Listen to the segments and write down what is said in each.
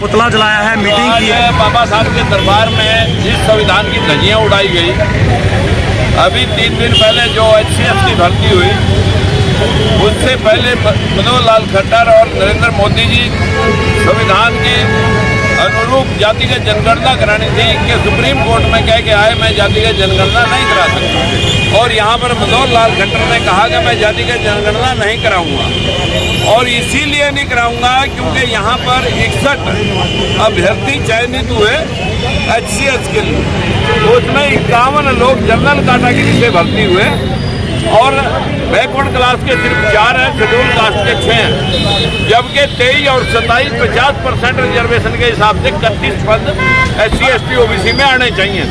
पुतला जलाया है, मीटिंग की है। बाबा साहब के दरबार में जिस संविधान की धज्जियां उड़ाई गई, अभी 3 दिन पहले जो HCF की भर्ती हुई, उससे पहले मनोहर लाल खट्टर और नरेंद्र मोदी जी संविधान के अनुरूप जातिगत जनगणना करानी थी कि सुप्रीम कोर्ट में कह के आए मैं जातिगत जनगणना नहीं करा सकता, और यहाँ पर मनोहर लाल खट्टर ने कहा कि मैं जातिगत जनगणना नहीं कराऊंगा, और इसीलिए नहीं कराऊंगा क्योंकि यहाँ पर 61 अभ्यर्थी चयनित हुए HCS के लिए, उसमें 51 लोग जनरल कैटेगरी से भर्ती हुए और बैकवर्ड क्लास के सिर्फ 4 हैं, शेड्यूल कास्ट के 6 हैं, जबकि 23 और 27 50% रिजर्वेशन के हिसाब से 31 पद SC ST OBC में आने चाहिए।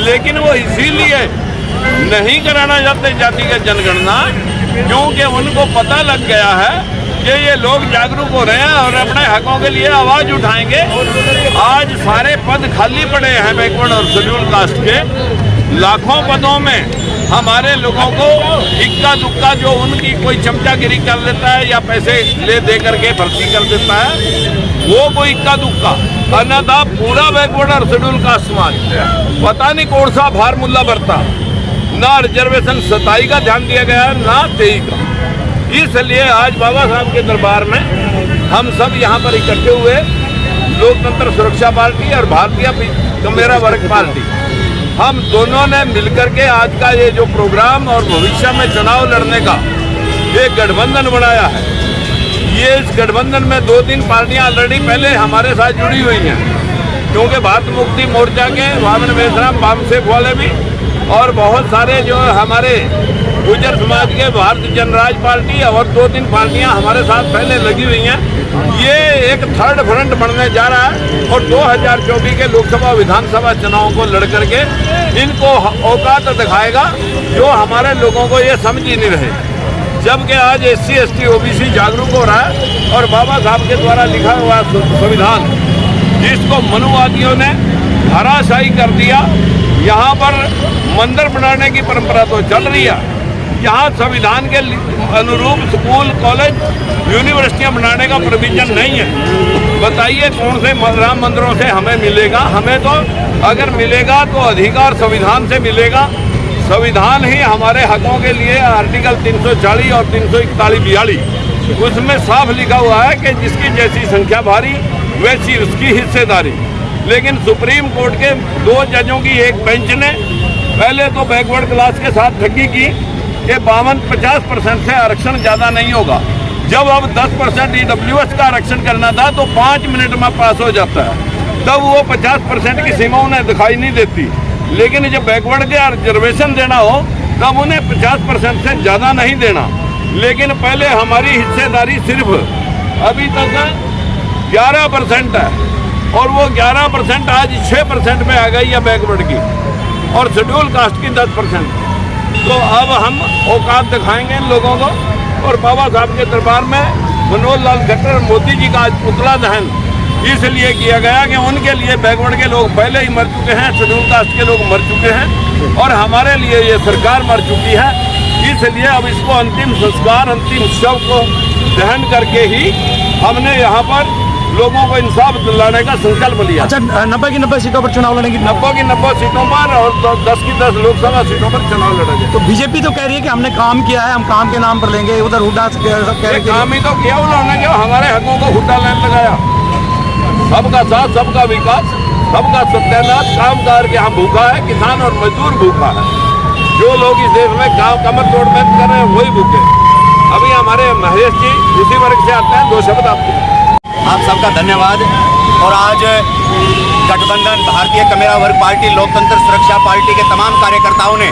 लेकिन वो इसीलिए नहीं कराना चाहते जातिगत जनगणना क्योंकि उनको पता लग गया है कि ये लोग जागरूक हो रहे हैं और अपने हकों के लिए आवाज़ उठाएंगे। आज सारे पद खाली पड़े हैं बैकवर्ड और शेड्यूल कास्ट के, लाखों पदों में हमारे लोगों को इक्का दुक्का जो उनकी कोई चमचागिरी कर लेता है या पैसे ले दे करके भर्ती कर देता है, वो कोई इक्का दुक्का, अन्यथा पूरा बैकवर्ड और शेड्यूल कास्ट समाज पता नहीं कौन सा फार्मूला बरता, ना रिजर्वेशन 27 का ध्यान दिया गया ना 23 का। इसलिए आज बाबा साहब के दरबार में हम सब यहाँ पर इकट्ठे हुए, लोकतंत्र सुरक्षा पार्टी और भारतीय मेरा वर्ग पार्टी, हम दोनों ने मिलकर के आज का ये जो प्रोग्राम और भविष्य में चुनाव लड़ने का एक गठबंधन बनाया है। ये इस गठबंधन में 2-3 पार्टियां ऑलरेडी पहले हमारे साथ जुड़ी हुई हैं, क्योंकि भारत मुक्ति मोर्चा के वामन मेश्राम वामसेफ वाले भी और बहुत सारे जो हमारे गुर्जर समाज के भारतीय जनराज पार्टी और 2-3 पार्टियां हमारे साथ पहले लगी हुई हैं। ये एक थर्ड फ्रंट बनने जा रहा है और 2024 के लोकसभा विधानसभा चुनाव को लड़ करके इनको औकात दिखाएगा जो हमारे लोगों को ये समझ ही नहीं रहे। जबकि आज SC ST OBC जागरूक हो रहा है और बाबा साहब के द्वारा लिखा हुआ संविधान जिसको मनुवादियों ने धराशायी कर दिया, यहाँ पर मंदिर बनाने की परंपरा तो चल रही है, यहाँ संविधान के अनुरूप स्कूल कॉलेज यूनिवर्सिटियाँ बनाने का प्रोविजन नहीं है। बताइए कौन से राम मंदिरों से हमें मिलेगा? हमें तो अगर मिलेगा तो अधिकार संविधान से मिलेगा। संविधान ही हमारे हकों के लिए आर्टिकल 340 और 341-42 उसमें साफ लिखा हुआ है कि जिसकी जैसी संख्या भारी वैसी उसकी हिस्सेदारी। लेकिन सुप्रीम कोर्ट के 2 जजों की एक बेंच ने पहले तो बैकवर्ड क्लास के साथ ठगी की कि 52-50% से आरक्षण ज़्यादा नहीं होगा। जब अब 10% EWS का आरक्षण करना था तो 5 मिनट में पास हो जाता है, तब वो 50% की सीमा उन्हें दिखाई नहीं देती। लेकिन जब बैकवर्ड के रिजर्वेशन देना हो तब उन्हें 50% से ज़्यादा नहीं देना। लेकिन पहले हमारी हिस्सेदारी सिर्फ अभी तक 11% है और वो 11% आज 6% में आ गई है बैकवर्ड की और शेड्यूल कास्ट की 10%। तो अब हम औकात दिखाएंगे इन लोगों को। और बाबा साहब के दरबार में मनोहर लाल खट्टर मोदी जी का आज पुतला दहन इसलिए किया गया कि उनके लिए बैकवर्ड के लोग पहले ही मर चुके हैं, शेड्यूल कास्ट के लोग मर चुके हैं और हमारे लिए ये सरकार मर चुकी है। इसलिए अब इसको अंतिम संस्कार, अंतिम शव को दहन करके ही हमने यहाँ पर लोगों को इंसाफ दिलाने का संकल्प लिया। अच्छा, 90 की 90 सीटों पर चुनाव लड़ेंगे? 90 की 90 सीटों पर और 10 की 10 लोकसभा सीटों पर चुनाव लड़ेंगे। तो बीजेपी तो कह रही है कि हमने काम किया है, हम काम के नाम पर लेंगे, उधर हुड्डा सब कह रहे हैं। काम ही तो किया उन्होंने, जो हमारे हकों को हुड्डा लाइन लगाया। सबका साथ, सबका विकास, सबका सत्यानाश, काम करके हम भूखा है, किसान और मजदूर भूखा है। जो लोग इस देश में गाँव कमर तोड़ मेहनत कर रहे हैं वही भूखे। अभी हमारे महेश जी उसी वर्ग से आते हैं, 2 शब्द आपको। आप सबका धन्यवाद। और आज गठबंधन भारतीय कमेरा वर्ग पार्टी लोकतंत्र सुरक्षा पार्टी के तमाम कार्यकर्ताओं ने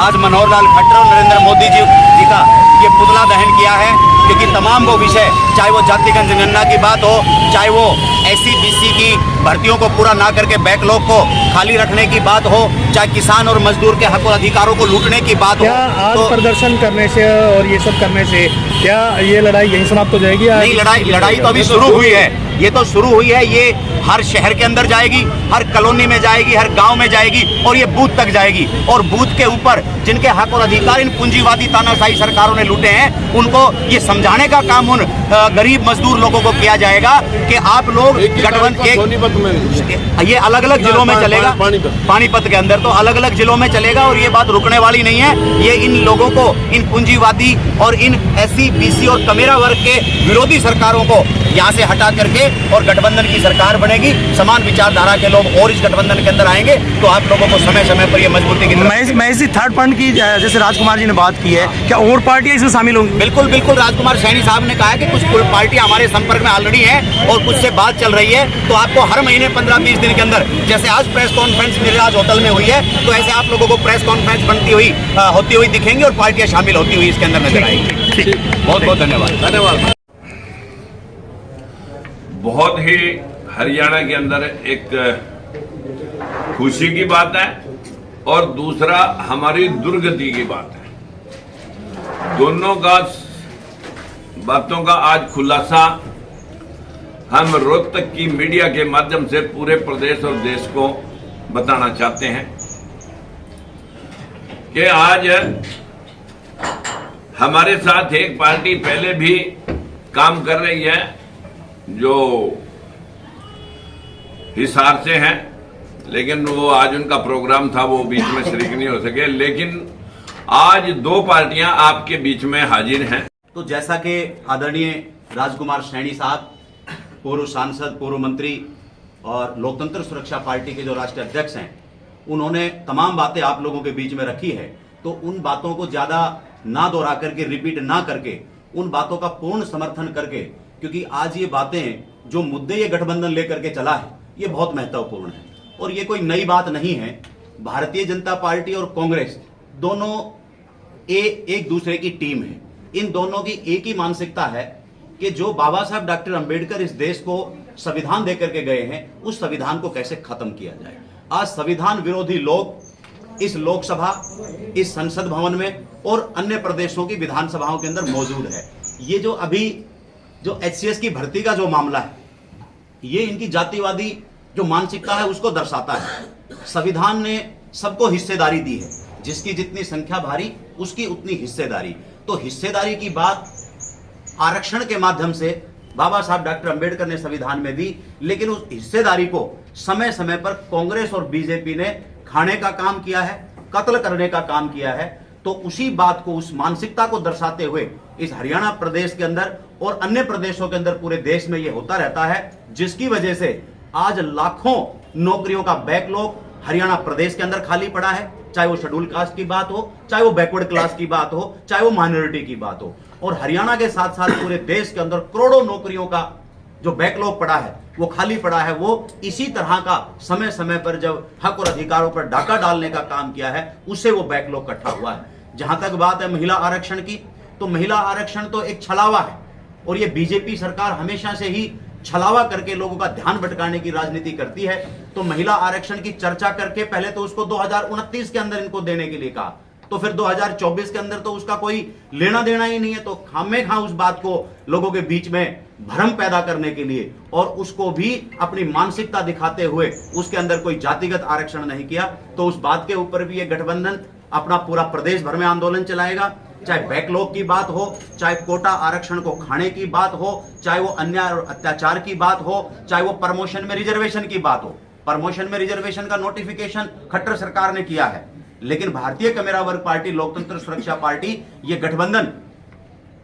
आज मनोहर लाल खट्टर और नरेंद्र मोदी जी का ये पुतला दहन किया है, क्योंकि तमाम वो विषय, चाहे वो जातिगत जनगणना की बात हो, चाहे वो SC BC की भर्तियों को पूरा ना करके बैकलॉग को खाली रखने की बात हो, चाहे किसान और मजदूर के हक और अधिकारों को लूटने की बात हो, क्या आज तो प्रदर्शन करने से और ये सब करने से क्या ये लड़ाई यहीं समाप्त हो जाएगी? नहीं, लड़ाई तो अभी शुरू हुई है। ये तो शुरू हुई है, ये हर शहर के अंदर जाएगी, हर कॉलोनी में जाएगी, हर गांव में जाएगी और ये बूथ तक जाएगी। और बूथ के ऊपर जिनके हक और अधिकार इन पूंजीवादी तानाशाही सरकारों ने लूटे हैं, उनको ये समझाने का काम उन गरीब मजदूर लोगों को किया जाएगा कि आप लोग ये अलग अलग जिलों में चलेगा, पानीपत के अंदर तो अलग अलग जिलों में चलेगा और ये बात रुकने वाली नहीं है। ये इन लोगों को, इन पूंजीवादी और इन SC BC और कमेरा वर्ग के विरोधी सरकारों को यहाँ से हटा करके और गठबंधन की सरकार बनेगी। समान विचारधारा के लोग और इस गठबंधन के अंदर आएंगे तो आप लोगों को समय समय पर ये मजबूती की। मैं इसी थर्ड पॉइंट की जैसे राजकुमार जी ने बात की है, क्या और पार्टियां इसमें शामिल होंगी? बिल्कुल बिल्कुल, राजकुमार सैनी साहब ने कहा है कि कुछ पार्टियां हमारे संपर्क में ऑलरेडी हैं और कुछ से बात चल रही है। तो आपको हर महीने 15-20 दिन के अंदर, जैसे आज प्रेस कॉन्फ्रेंस मिराज होटल में हुई है, तो ऐसे आप लोगों को प्रेस कॉन्फ्रेंस होती हुई दिखेंगी और पार्टियां शामिल होती हुई इसके अंदर नजर आएंगी। बहुत बहुत धन्यवाद। बहुत ही हरियाणा के अंदर एक खुशी की बात है और दूसरा हमारी दुर्गति की बात है। दोनों का बातों का आज खुलासा हम रोहतक की मीडिया के माध्यम से पूरे प्रदेश और देश को बताना चाहते हैं कि आज हमारे साथ एक पार्टी पहले भी काम कर रही है जो हिसार से हैं, लेकिन वो आज उनका प्रोग्राम था, वो बीच में शरीक नहीं हो सके। लेकिन आज दो पार्टियां आपके बीच में हाजिर हैं। तो जैसा कि आदरणीय राजकुमार सैनी साहब, पूर्व सांसद, पूर्व मंत्री और लोकतंत्र सुरक्षा पार्टी के जो राष्ट्रीय अध्यक्ष हैं, उन्होंने तमाम बातें आप लोगों के बीच में रखी है, तो उन बातों को ज्यादा ना दोहरा करके, रिपीट ना करके, उन बातों का पूर्ण समर्थन करके, क्योंकि आज ये बातें, जो मुद्दे ये गठबंधन लेकर के चला है, ये बहुत महत्वपूर्ण है और ये कोई नई बात नहीं है। भारतीय जनता पार्टी और कांग्रेस दोनों एक दूसरे की टीम है। इन दोनों की एक ही मानसिकता है कि जो बाबा साहब डॉक्टर अंबेडकर इस देश को संविधान देकर के गए हैं, उस संविधान को कैसे खत्म किया जाए। आज संविधान विरोधी लोग इस लोकसभा, इस संसद भवन में और अन्य प्रदेशों की विधानसभाओं के अंदर मौजूद है। ये जो अभी जो HCS की भर्ती का जो मामला है, ये इनकी जातिवादी जो मानसिकता है उसको दर्शाता है। संविधान ने सबको हिस्सेदारी दी है, जिसकी जितनी संख्या भारी उसकी उतनी हिस्सेदारी। तो हिस्सेदारी की बात आरक्षण के माध्यम से बाबा साहब डॉक्टर अंबेडकर ने संविधान में दी, लेकिन उस हिस्सेदारी को समय समय पर कांग्रेस और बीजेपी ने खाने का काम किया है, कत्ल करने का काम किया है। तो उसी बात को, उस मानसिकता को दर्शाते हुए इस हरियाणा प्रदेश के अंदर और अन्य प्रदेशों के अंदर पूरे देश में यह होता रहता है, जिसकी वजह से आज लाखों नौकरियों का बैकलॉग हरियाणा प्रदेश के अंदर खाली पड़ा है। चाहे वो शेड्यूल कास्ट की बात हो, चाहे वो बैकवर्ड क्लास की बात हो, चाहे वो माइनॉरिटी की बात हो। और हरियाणा के साथ साथ पूरे देश के अंदर करोड़ों नौकरियों का जो बैकलॉग पड़ा है, वो खाली पड़ा है। वो इसी तरह का समय समय पर जब हक और अधिकारों पर डाका डालने का काम किया है, उससे वो बैकलॉग इकट्ठा हुआ है। जहां तक बात है महिला आरक्षण की, तो महिला आरक्षण तो एक छलावा है और ये बीजेपी सरकार हमेशा से ही छलावा करके लोगों का ध्यान भटकाने की राजनीति करती है। तो महिला आरक्षण की चर्चा करके पहले तो उसको 2029 के अंदर इनको देने के लिए कहा, तो फिर 2024 के अंदर तो उसका कोई लेना देना ही नहीं है। तो खामेखा उस बात को लोगों के बीच में भ्रम पैदा करने के लिए और उसको भी अपनी मानसिकता दिखाते हुए उसके अंदर कोई जातिगत आरक्षण नहीं किया। तो उस बात के ऊपर भी ये गठबंधन अपना पूरा प्रदेश भर में आंदोलन चलाएगा। चाहे बैकलॉग की बात हो, चाहे कोटा आरक्षण को खाने की बात हो, चाहे वो अन्याय और अत्याचार की बात हो, चाहे वो प्रमोशन में रिजर्वेशन की बात हो। प्रमोशन में रिजर्वेशन का नोटिफिकेशन खट्टर सरकार ने किया है, लेकिन भारतीय कमेरा वर्ग पार्टी, लोकतंत्र सुरक्षा पार्टी, ये गठबंधन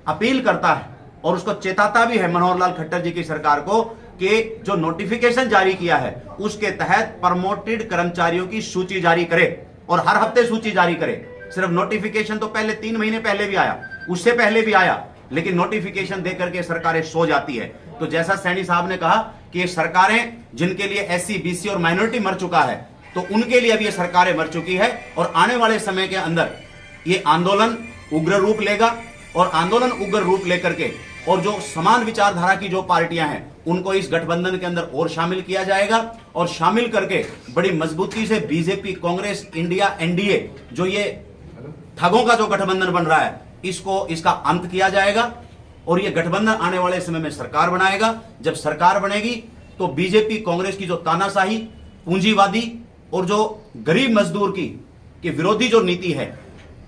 अपील करता है और उसको चेताता भी है मनोहर लाल खट्टर जी की सरकार को कि जो नोटिफिकेशन जारी किया है उसके तहत प्रमोटेड कर्मचारियों की सूची जारी करे और हर हफ्ते सूची जारी करे। सिर्फ नोटिफिकेशन तो पहले 3 महीने पहले भी आया, उससे पहले भी आया, लेकिन नोटिफिकेशन देकर के सरकारें सो जाती है। तो जैसा सैनी साहब ने कहा कि सरकारें जिनके लिए SC, BC और माइनॉरिटी मर चुका है, तो उनके लिए अब ये सरकारें मर चुकी है और आने वाले समय के अंदर ये आंदोलन उग्र रूप लेगा और आंदोलन उग्र रूप लेकर के और जो समान विचारधारा की जो पार्टियां हैं उनको इस गठबंधन के अंदर और शामिल किया जाएगा और शामिल करके बड़ी मजबूती से बीजेपी, कांग्रेस, इंडिया, एनडीए जो ये ठगों का जो गठबंधन बन रहा है इसका अंत किया जाएगा और ये गठबंधन आने वाले समय में सरकार बनाएगा। जब सरकार बनेगी तो बीजेपी, कांग्रेस की जो तानाशाही, पूंजीवादी और जो गरीब मजदूर की विरोधी जो नीति है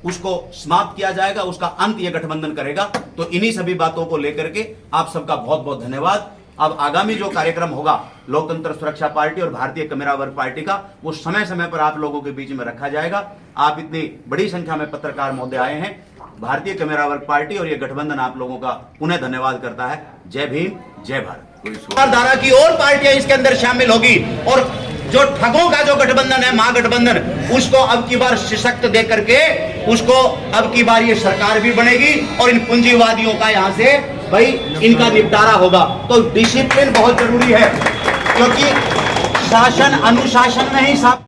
उसको समाप्त किया जाएगा, उसका अंत यह गठबंधन करेगा। तो इन्हीं सभी बातों को लेकर के आप सबका बहुत बहुत धन्यवाद। अब आगामी जो कार्यक्रम होगा लोकतंत्र सुरक्षा पार्टी और भारतीय कमेरा वर्ग पार्टी का, वो समय समय पर आप लोगों के बीच में रखा जाएगा। आप इतनी बड़ी संख्या में पत्रकार महोदय आए हैं, भारतीय कमेरा वर्ग पार्टी और यह गठबंधन आप लोगों का पुनः धन्यवाद करता है। जय भीम, जय भारत। विचारधारा की और पार्टियां इसके अंदर शामिल होगी और जो ठगों का जो गठबंधन है महागठबंधन, उसको अब की बार सशक्त दे करके उसको अब की बार ये सरकार भी बनेगी और इन पूंजीवादियों का यहां से भाई इनका निपटारा होगा। तो डिसिप्लिन बहुत जरूरी है क्योंकि शासन अनुशासन में ही